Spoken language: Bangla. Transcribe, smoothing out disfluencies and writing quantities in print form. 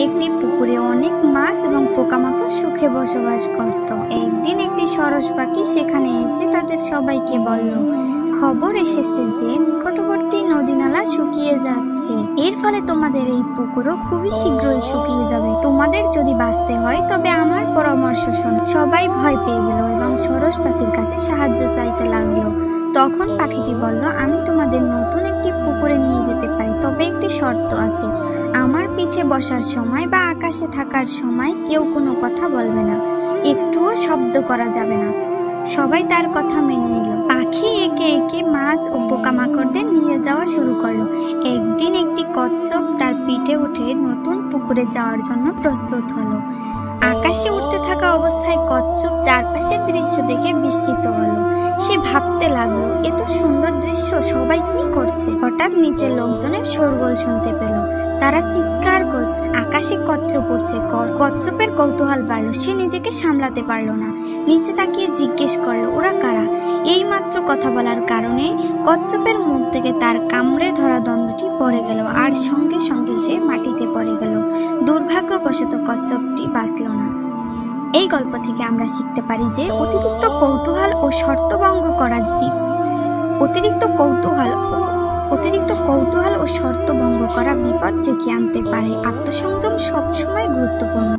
একটি পুকুরে অনেক মাছ এবং পোকামাকড় সুখে বসবাস করত। একদিন একটি সরস পাখি সেখানে এসে তাদের সবাইকে বলল, খবর এসেছে যে নিকটবর্তী নদী নালা শুকিয়ে যাচ্ছে। এর ফলে তোমাদের এই পুকুরও খুবই শীঘ্রই শুকিয়ে যাবে। তোমাদের যদি বাঁচতে হয় তবে আমার পরামর্শ শোনো। সবাই ভয় পেয়ে গেল এবং সরস পাখির কাছে সাহায্য চাইতে লাগলো। তখন পাখিটি বলল, আমি তোমাদের নতুন একটি পুকুরে নিয়ে যেতে পারি, তবে একটি শর্ত আছে। আমার পিঠে বসার সময় বা আকাশে থাকার সময় কেউ কোনো কথা বলবে না, একটুও শব্দ করা যাবে না। সবাই তার কথা মেনে নিল। পাখি একে একে মাছ ও পোকামাকড়দের নিয়ে যাওয়া শুরু করলো। একদিন একটি কচ্ছপ তার পিঠে উঠে নতুন পুকুরে যাওয়ার জন্য প্রস্তুত হলো। আকাশে উঠতে থাকা অবস্থায় কচ্ছপ চারপাশের দৃশ্য দেখে বিস্মিত হলো। সে ভাবতে লাগলো, এত সুন্দর দৃশ্য, সবাই কি করছে? হঠাৎ নিচের লোকজনের শোরগোল শুনতে পেল। তারা চিৎকার করছে, আকাশে কচ্ছপ উঠছে। কচ্ছপের কৌতূহল বাড়লো, সে নিজেকে সামলাতে পারলো না। নিচে তাকিয়ে জিজ্ঞেস করলো, ওরা কারা? এই মাত্র কথা বলার কারণে কচ্ছপের মুখ থেকে তার কামড়ে ধরা দণ্ডটি পড়ে গেল আর সঙ্গে সঙ্গে সে মাটিতে পড়ে গেল। দুর্ভাগ্যবশত কচ্ছপটি বাঁচল না। এই গল্প থেকে আমরা শিখতে পারি যে অতিরিক্ত কৌতূহল ও শর্তভঙ্গ করা বিপদ ডেকে আনতে পারে। আত্মসংযম সবসময় গুরুত্বপূর্ণ।